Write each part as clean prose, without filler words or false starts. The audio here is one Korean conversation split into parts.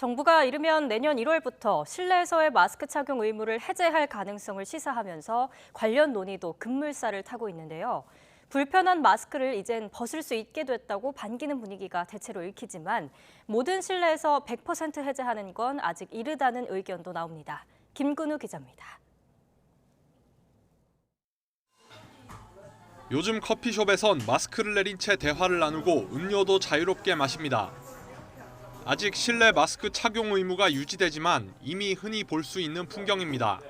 정부가 이르면 내년 1월부터 실내에서의 마스크 착용 의무를 해제할 가능성을 시사하면서 관련 논의도 급물살을 타고 있는데요. 불편한 마스크를 이젠 벗을 수 있게 됐다고 반기는 분위기가 대체로 읽히지만 모든 실내에서 100% 해제하는 건 아직 이르다는 의견도 나옵니다. 김근우 기자입니다. 요즘 커피숍에선 마스크를 내린 채 대화를 나누고 음료도 자유롭게 마십니다. 아직 실내 마스크 착용 의무가 유지되지만 이미 흔히 볼 수 있는 풍경입니다.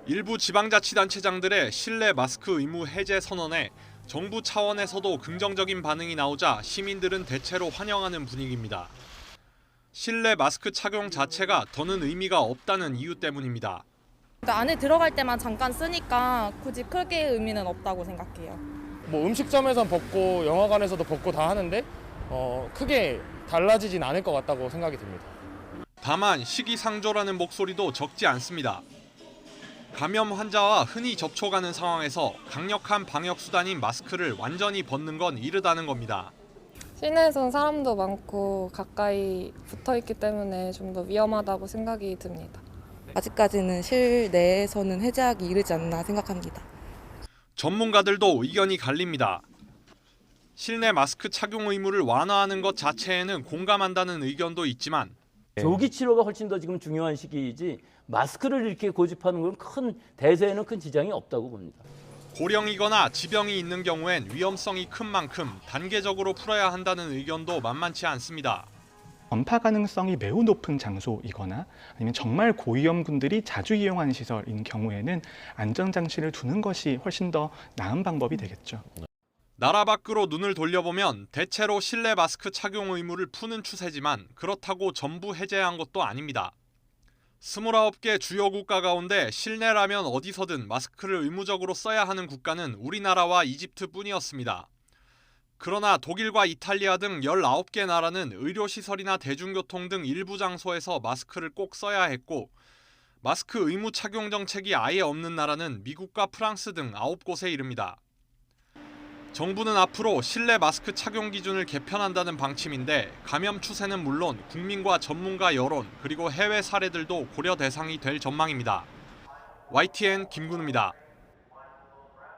일부 지방자치단체장들의 실내 마스크 의무 해제 선언에 정부 차원에서도 긍정적인 반응이 나오자 시민들은 대체로 환영하는 분위기입니다. 실내 마스크 착용 자체가 더는 의미가 없다는 이유 때문입니다. 안에 들어갈 때만 잠깐 쓰니까 굳이 크게 의미는 없다고 생각해요. 뭐 음식점에선 벗고 영화관에서도 벗고 다 하는데 크게 달라지진 않을 것 같다고 생각이 듭니다. 다만 시기상조라는 목소리도 적지 않습니다. 감염 환자와 흔히 접촉하는 상황에서 강력한 방역 수단인 마스크를 완전히 벗는 건 이르다는 겁니다. 실내에서는 사람도 많고 가까이 붙어 있기 때문에 좀 더 위험하다고 생각이 듭니다. 아직까지는 실내에서는 해제하기 이르지 않나 생각합니다. 전문가들도 의견이 갈립니다. 실내 마스크 착용 의무를 완화하는 것 자체에는 공감한다는 의견도 있지만 조기 치료가 훨씬 더 지금 중요한 시기이지 마스크를 이렇게 고집하는 건 대세에는 큰 지장이 없다고 봅니다. 고령이거나 지병이 있는 경우엔 위험성이 큰 만큼 단계적으로 풀어야 한다는 의견도 만만치 않습니다. 전파 가능성이 매우 높은 장소이거나 아니면 정말 고위험군들이 자주 이용하는 시설인 경우에는 안전장치를 두는 것이 훨씬 더 나은 방법이 되겠죠. 나라 밖으로 눈을 돌려보면 대체로 실내 마스크 착용 의무를 푸는 추세지만 그렇다고 전부 해제한 것도 아닙니다. 29개 주요 국가 가운데 실내라면 어디서든 마스크를 의무적으로 써야 하는 국가는 우리나라와 이집트뿐이었습니다. 그러나 독일과 이탈리아 등 19개 나라는 의료시설이나 대중교통 등 일부 장소에서 마스크를 꼭 써야 했고 마스크 의무 착용 정책이 아예 없는 나라는 미국과 프랑스 등 9곳에 이릅니다. 정부는 앞으로 실내 마스크 착용 기준을 개편한다는 방침인데 감염 추세는 물론 국민과 전문가 여론 그리고 해외 사례들도 고려 대상이 될 전망입니다. YTN 김근우입니다.